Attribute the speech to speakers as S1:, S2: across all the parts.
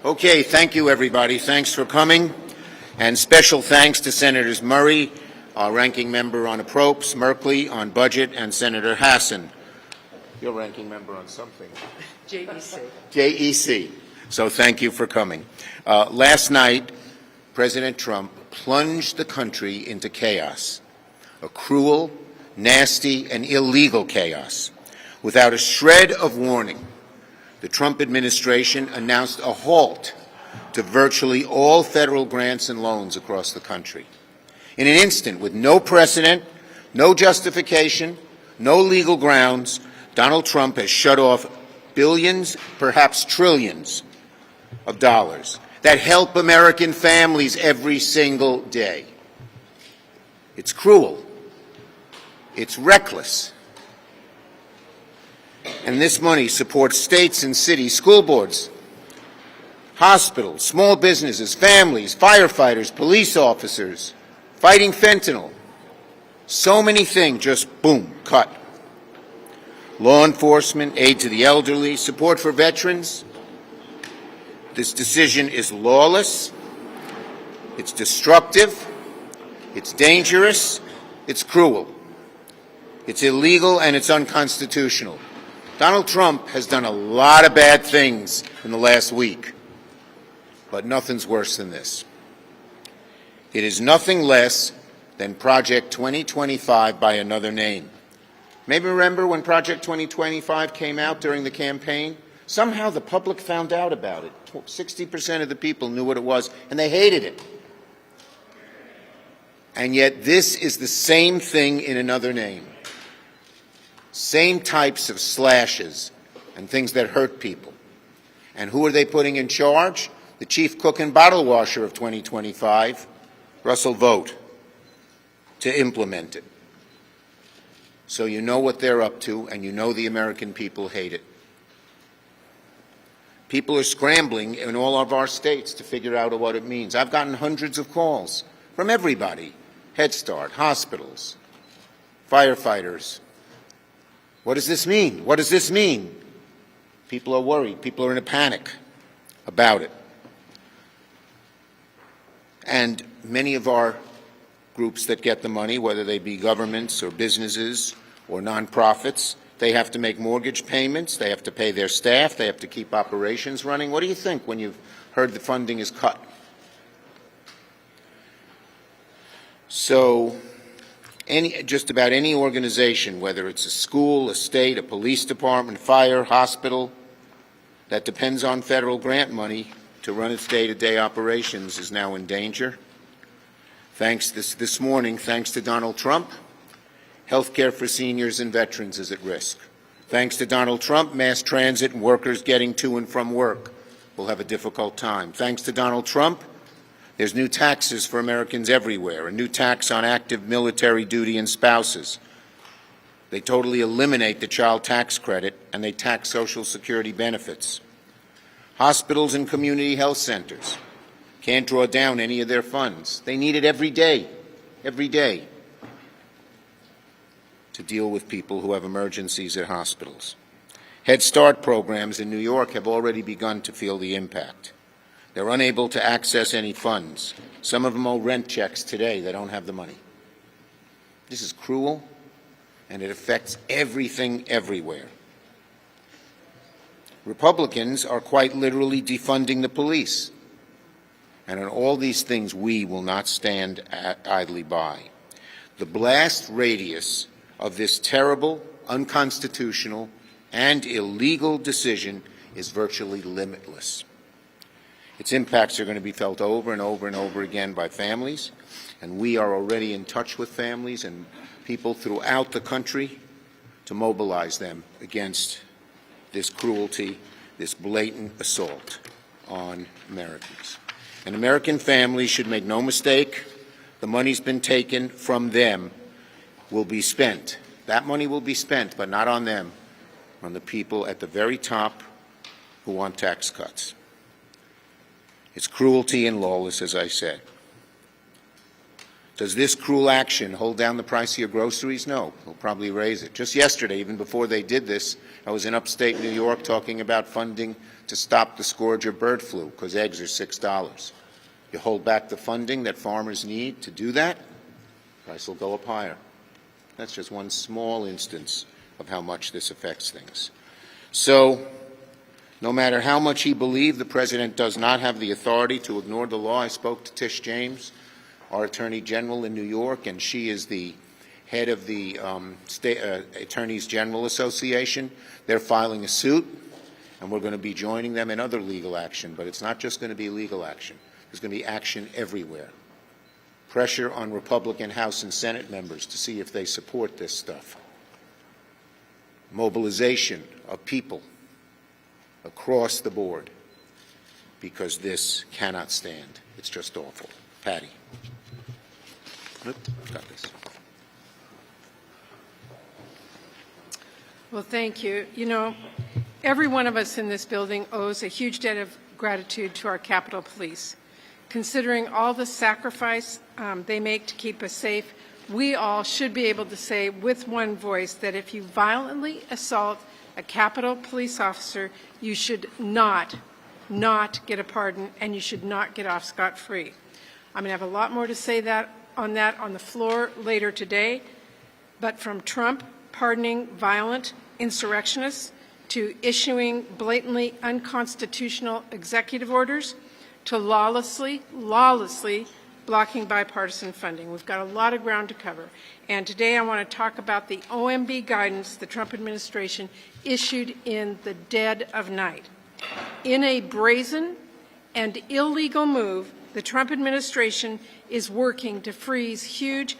S1: Okay, thank you, everybody. Thanks for coming. And special thanks to Senators Murray, our ranking member on appropriations, Merkley on budget, and Senator Hassan, your ranking member on something.
S2: JEC.
S1: JEC. So thank you for coming. Last night, President Trump plunged the country into chaos, a cruel, nasty, and illegal chaos. Without a shred of warning, the Trump administration announced a halt to virtually all federal grants and loans across the country. In an instant, with no precedent, no justification, no legal grounds, Donald Trump has shut off billions, perhaps trillions of dollars that help American families every single day. It's cruel. It's reckless. And this money supports states and cities, school boards, hospitals, small businesses, families, firefighters, police officers, fighting fentanyl. So many things just, boom, cut. Law enforcement, aid to the elderly, support for veterans. This decision is lawless, it's destructive, it's dangerous, it's cruel, it's illegal, and it's unconstitutional. Donald Trump has done a lot of bad things in the last week, but nothing's worse than this. It is nothing less than Project 2025 by another name. Maybe remember when Project 2025 came out during the campaign? Somehow the public found out about it. 60% of the people knew what it was, and they hated it. And yet this is the same thing in another name. Same types of slashes and things that hurt people. And who are they putting in charge? The chief cook and bottle washer of 2025, Russell Vought, to implement it. So you know what they're up to, and you know the American people hate it. People are scrambling in all of our states to figure out what it means. I've gotten hundreds of calls from everybody, Head Start, hospitals, firefighters. What does this mean? What does this mean? People are worried. People are in a panic about it. And many of our groups that get the money, whether they be governments or businesses or nonprofits, they have to make mortgage payments, they have to pay their staff, they have to keep operations running. What do you think when you've heard the funding is cut? So just about any organization, whether it's a school, a state, a police department, fire, hospital, that depends on federal grant money to run its day-to-day operations is now in danger. Thanks this morning, thanks to Donald Trump, health care for seniors and veterans is at risk. Thanks to Donald Trump, mass transit and workers getting to and from work will have a difficult time. Thanks to Donald Trump, there's new taxes for Americans everywhere, a new tax on active military duty and spouses. They totally eliminate the child tax credit, and they tax Social Security benefits. Hospitals and community health centers can't draw down any of their funds. They need it every day, to deal with people who have emergencies at hospitals. Head Start programs in New York have already begun to feel the impact. They're unable to access any funds. Some of them owe rent checks today. They don't have the money. This is cruel, and it affects everything everywhere. Republicans are quite literally defunding the police. And on all these things, we will not stand idly by. The blast radius of this terrible, unconstitutional, and illegal decision is virtually limitless. Its impacts are going to be felt over and over and over again by families, and we are already in touch with families and people throughout the country to mobilize them against this cruelty, this blatant assault on Americans. And American families should make no mistake, the money's been taken from them, will be spent. That money will be spent, but not on them, on the people at the very top who want tax cuts. It's cruelty and lawless, as I said. Does this cruel action hold down the price of your groceries? No, it'll probably raise it. Just yesterday, even before they did this, I was in upstate New York talking about funding to stop the scourge of bird flu because eggs are $6. You hold back the funding that farmers need to do that, price will go up higher. That's just one small instance of how much this affects things. So, no matter how much he believed, the President does not have the authority to ignore the law. I spoke to Tish James, our Attorney General in New York, and she is the head of the Attorneys General Association. They're filing a suit, and we're going to be joining them in other legal action. But it's not just going to be legal action. There's going to be action everywhere. Pressure on Republican House and Senate members to see if they support this stuff. Mobilization of people across the board, because this cannot stand. It's just awful. Patty. Got this.
S2: Well, thank you. You know, every one of us in this building owes a huge debt of gratitude to our Capitol Police. Considering all the sacrifice they make to keep us safe, we all should be able to say with one voice that if you violently assault a Capitol Police officer, you should not get a pardon, and you should not get off scot-free. I'm going to have a lot more to say on the floor later today, but from Trump pardoning violent insurrectionists to issuing blatantly unconstitutional executive orders to lawlessly blocking bipartisan funding. We've got a lot of ground to cover. And today I want to talk about the OMB guidance the Trump administration issued in the dead of night. In a brazen and illegal move, the Trump administration is working to freeze huge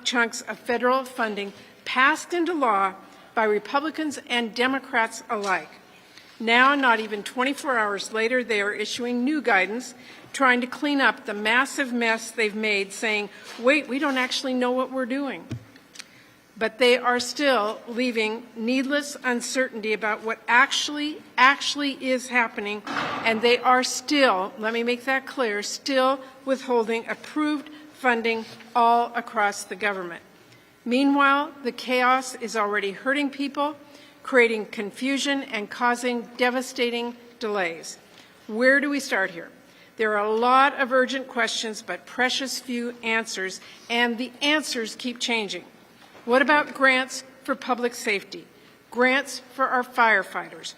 S2: chunks of federal funding passed into law by Republicans and Democrats alike. Now, not even 24 hours later, they are issuing new guidance, trying to clean up the massive mess they've made, saying, wait, we don't actually know what we're doing. But they are still leaving needless uncertainty about what actually is happening, and they are still, let me make that clear, still withholding approved funding all across the government. Meanwhile, the chaos is already hurting people, creating confusion and causing devastating delays. Where do we start here? There are a lot of urgent questions, but precious few answers, and the answers keep changing. What about grants for public safety, grants for our firefighters,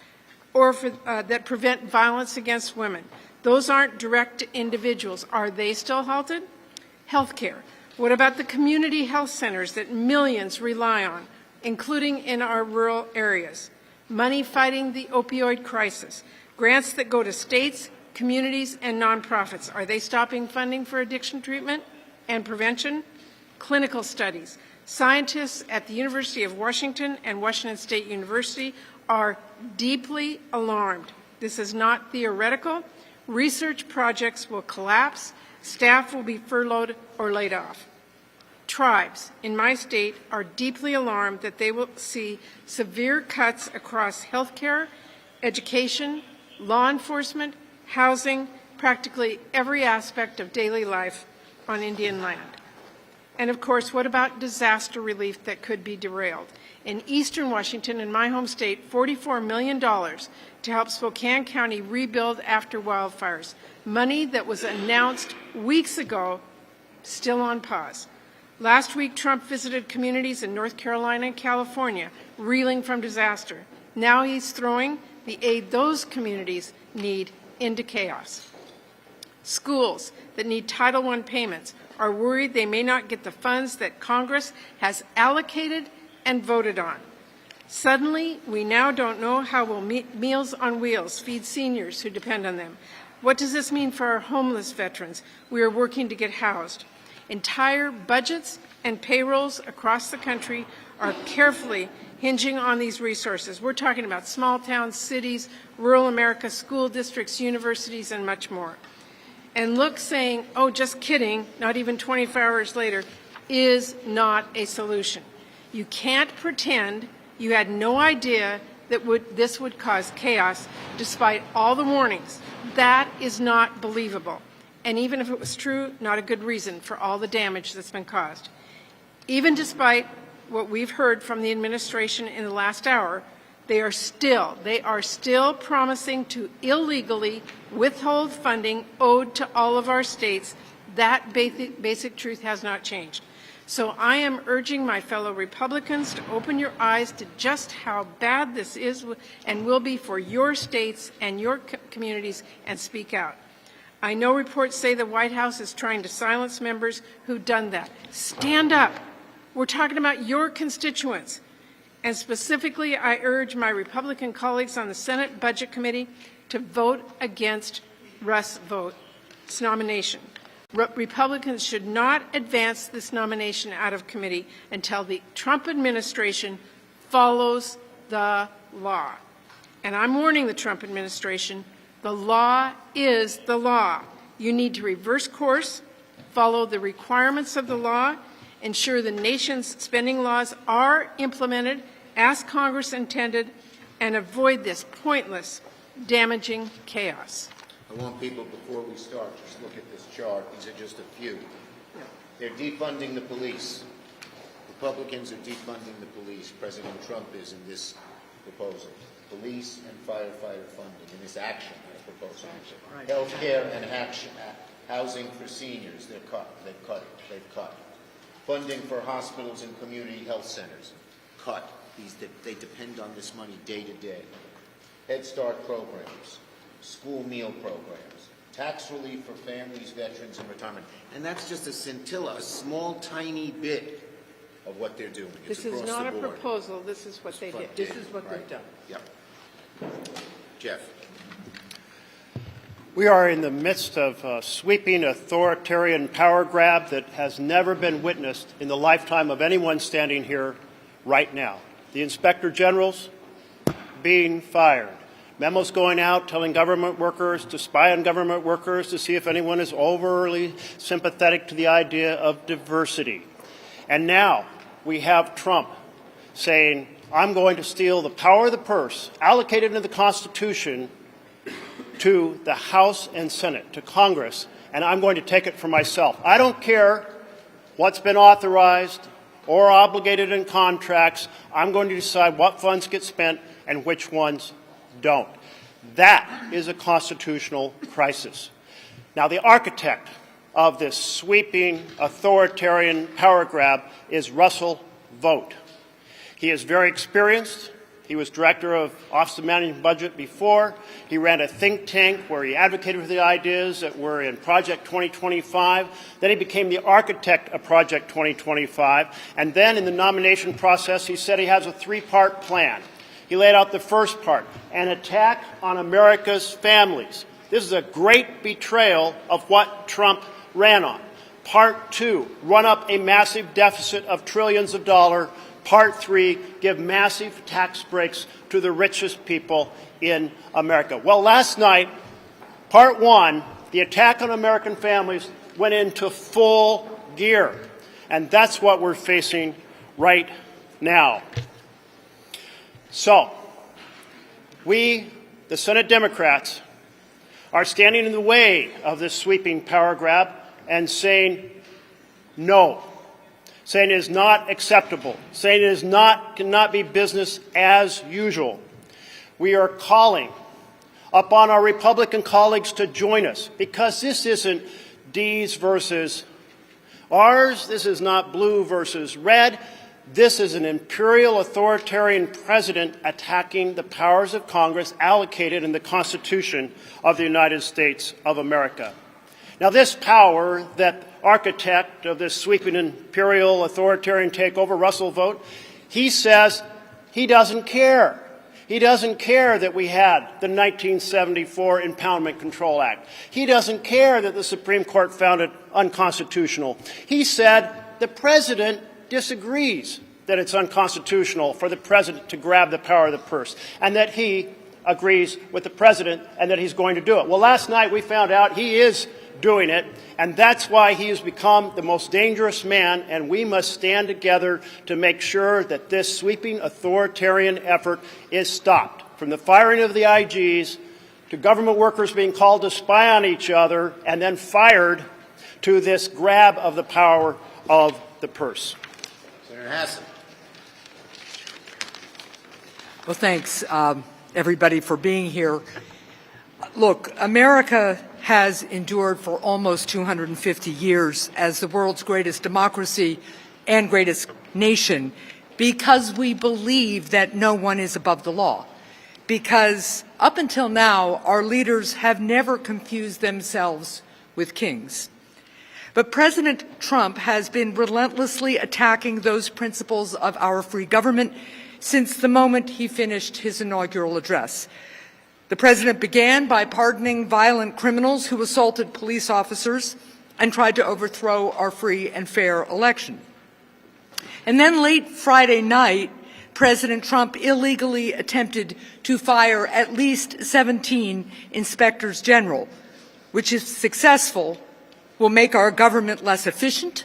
S2: or that prevent violence against women? Those aren't direct to individuals. Are they still halted? Healthcare. What about the community health centers that millions rely on, including in our rural areas? Money fighting the opioid crisis. Grants that go to states, communities, and nonprofits. Are they stopping funding for addiction treatment and prevention? Clinical studies. Scientists at the University of Washington and Washington State University are deeply alarmed. This is not theoretical. Research projects will collapse. Staff will be furloughed or laid off. Tribes in my state are deeply alarmed that they will see severe cuts across healthcare, education, law enforcement, housing, practically every aspect of daily life on Indian land. And of course, what about disaster relief that could be derailed? In eastern Washington, in my home state, $44 million to help Spokane County rebuild after wildfires. Money that was announced weeks ago, still on pause. Last week, Trump visited communities in North Carolina and California, reeling from disaster. Now he's throwing the aid those communities need into chaos. Schools that need Title I payments are worried they may not get the funds that Congress has allocated and voted on. Suddenly, we now don't know how will Meals on Wheels feed seniors who depend on them. What does this mean for our homeless veterans we are working to get housed? Entire budgets and payrolls across the country are carefully hinging on these resources. We're talking about small towns, cities, rural America, school districts, universities, and much more. And look, saying, oh, just kidding, not even 24 hours later, is not a solution. You can't pretend you had no idea that this would cause chaos despite all the warnings. That is not believable. and even if it was true, not a good reason for all the damage that's been caused. Even despite what we've heard from the administration in the last hour, they are still promising to illegally withhold funding owed to all of our states. That basic truth has not changed. So I am urging my fellow Republicans to open your eyes to just how bad this is and will be for your states and your communities, and speak out. I know reports say the White House is trying to silence members who've done that. Stand up. We're talking about your constituents. And specifically, I urge my Republican colleagues on the Senate Budget Committee to vote against Russ Vogt's nomination. Republicans should not advance this nomination out of committee until the Trump administration follows the law. And I'm warning the Trump administration, the law is the law. You need to reverse course, follow the requirements of the law, ensure the nation's spending laws are implemented as Congress intended, and avoid this pointless, damaging chaos.
S1: I want people, before we start, just look at this chart. These are just a few. They're defunding the police. Republicans are defunding the police. President Trump is in this proposal. Police and firefighter funding in this action proposal. Right. Health care and housing for seniors, they've cut. Funding for hospitals and community health centers, cut. They depend on this money day to day. Head Start programs, school meal programs, tax relief for families, veterans, and retirement. And that's just a scintilla, a small, tiny bit of what they're doing.
S2: This is not a proposal. This is what they did.
S3: This is what they've done.
S1: Yep. Jeff.
S3: We are in the midst of a sweeping authoritarian power grab that has never been witnessed in the lifetime of anyone standing here right now. The Inspector Generals being fired. Memos going out telling government workers to spy on government workers to see if anyone is overly sympathetic to the idea of diversity. And now we have Trump saying, I'm going to steal the power of the purse allocated in the Constitution to the House and Senate, to Congress, and I'm going to take it for myself. I don't care what's been authorized or obligated in contracts. I'm going to decide what funds get spent and which ones don't. That is a constitutional crisis. Now, the architect of this sweeping authoritarian power grab is Russell Vogt. He is very experienced. He was director of Office of Management Budget before. He ran a think tank where he advocated for the ideas that were in Project 2025. Then he became the architect of Project 2025. And then in the nomination process, he said he has a three-part plan. He laid out the first part, an attack on America's families. This is a great betrayal of what Trump ran on. Part two, run up a massive deficit of trillions of dollars. Part three, give massive tax breaks to the richest people in America. Well, last night, part one, the attack on American families, went into full gear. And that's what we're facing right now. So, we, the Senate Democrats, are standing in the way of this sweeping power grab and saying no. Saying it is not acceptable, saying it is cannot be business as usual. We are calling upon our Republican colleagues to join us, because this isn't D's versus ours. This is not blue versus red. This is an imperial authoritarian president attacking the powers of Congress allocated in the Constitution of the United States of America. Now, this power that architect of this sweeping imperial authoritarian takeover, Russell Vogt, he says he doesn't care. He doesn't care that we had the 1974 Impoundment Control Act. He doesn't care that the Supreme Court found it unconstitutional. He said the president disagrees that it's unconstitutional for the president to grab the power of the purse, and that he agrees with the president and that he's going to do it. Well, last night we found out he is doing it, and that's why he has become the most dangerous man, and we must stand together to make sure that this sweeping authoritarian effort is stopped. From the firing of the IGs to government workers being called to spy on each other and then fired, to this grab of the power of the purse.
S1: Senator Hassan.
S4: Well, thanks, everybody, for being here. Look, America has endured for almost 250 years as the world's greatest democracy and greatest nation because we believe that no one is above the law. Because up until now, our leaders have never confused themselves with kings. But President Trump has been relentlessly attacking those principles of our free government since the moment he finished his inaugural address. The president began by pardoning violent criminals who assaulted police officers and tried to overthrow our free and fair election. And then late Friday night, President Trump illegally attempted to fire at least 17 inspectors general, which, if successful, will make our government less efficient.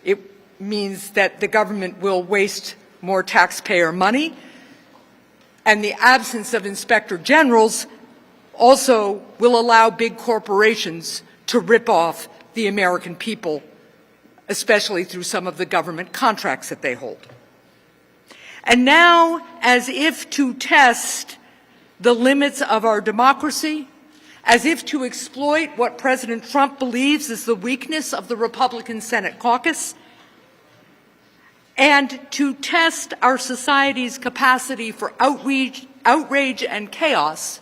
S4: It means that the government will waste more taxpayer money. And the absence of inspector generals also will allow big corporations to rip off the American people, especially through some of the government contracts that they hold. And now, as if to test the limits of our democracy, as if to exploit what President Trump believes is the weakness of the Republican Senate caucus, and to test our society's capacity for outrage and chaos,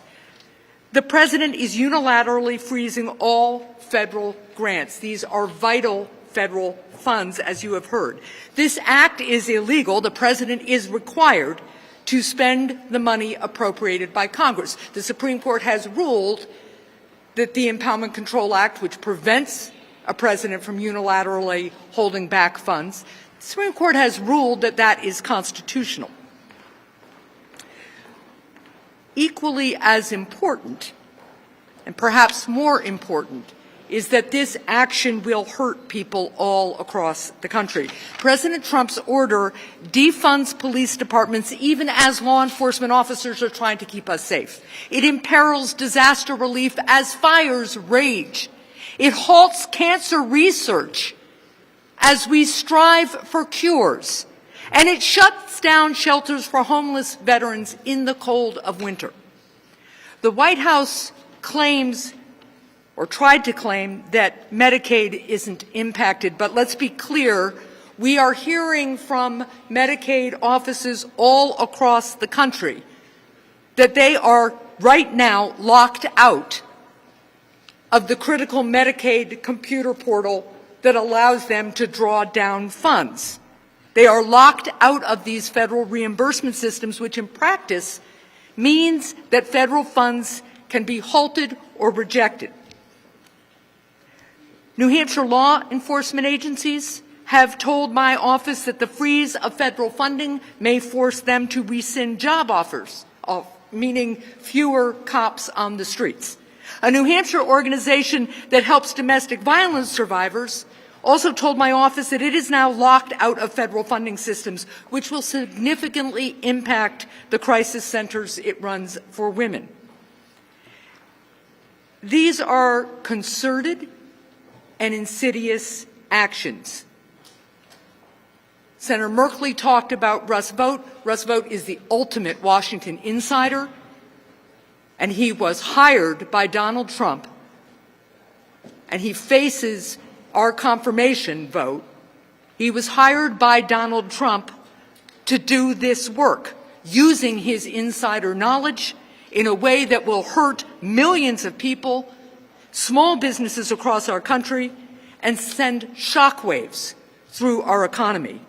S4: the president is unilaterally freezing all federal grants. These are vital federal funds, as you have heard. This act is illegal. The president is required to spend the money appropriated by Congress. The Supreme Court has ruled that the Impoundment Control Act, which prevents a president from unilaterally holding back funds, the Supreme Court has ruled that that is constitutional. Equally as important, and perhaps more important, is that this action will hurt people all across the country. President Trump's order defunds police departments even as law enforcement officers are trying to keep us safe. It imperils disaster relief as fires rage. It halts cancer research as we strive for cures. And it shuts down shelters for homeless veterans in the cold of winter. The White House claims, or tried to claim, that Medicaid isn't impacted, but let's be clear, we are hearing from Medicaid offices all across the country that they are right now locked out of the critical Medicaid computer portal that allows them to draw down funds. They are locked out of these federal reimbursement systems, which in practice means that federal funds can be halted or rejected. New Hampshire law enforcement agencies have told my office that the freeze of federal funding may force them to rescind job offers, meaning fewer cops on the streets. A New Hampshire organization that helps domestic violence survivors also told my office that it is now locked out of federal funding systems, which will significantly impact the crisis centers it runs for women. These are concerted and insidious actions. Senator Merkley talked about Russ Vought. Russ Vought is the ultimate Washington insider, and he was hired by Donald Trump, and he faces our confirmation vote. He was hired by Donald Trump to do this work, using his insider knowledge in a way that will hurt millions of people, small businesses across our country, and send shockwaves through our economy.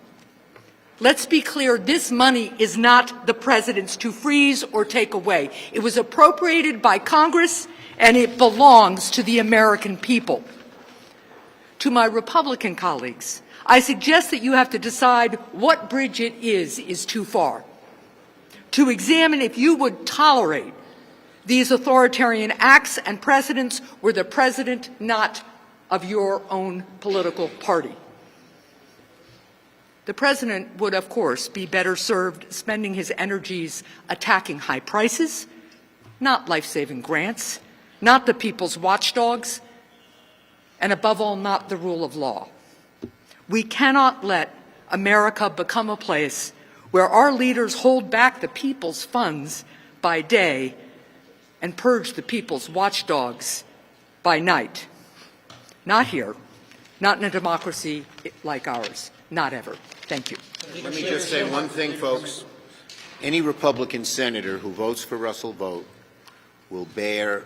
S4: Let's be clear, this money is not the president's to freeze or take away. It was appropriated by Congress, and it belongs to the American people. To my Republican colleagues, I suggest that you have to decide what bridge it is too far. To examine if you would tolerate these authoritarian acts and precedents were the president not of your own political party. The president would, of course, be better served spending his energies attacking high prices, not life-saving grants, not the people's watchdogs, and above all, not the rule of law. We cannot let America become a place where our leaders hold back the people's funds by day and purge the people's watchdogs by night. Not here, not in a democracy like ours, not ever. Thank you.
S1: Let me just say one thing, folks. Any Republican senator who votes for Russell Vogt will bear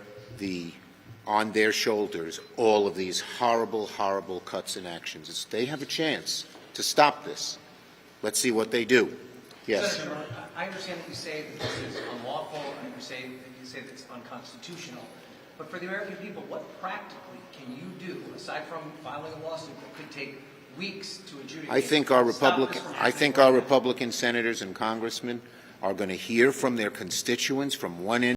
S1: on their shoulders all of these horrible, horrible cuts and actions. They have a chance to stop this. Let's see what they do. Yes.
S5: Senator, I understand that you say that this is unlawful and you say that it's unconstitutional. But for the American people, what practically can you do, aside from filing a lawsuit that could take weeks to adjudicate?
S1: I think our Republican senators and congressmen are going to hear from their constituents from one end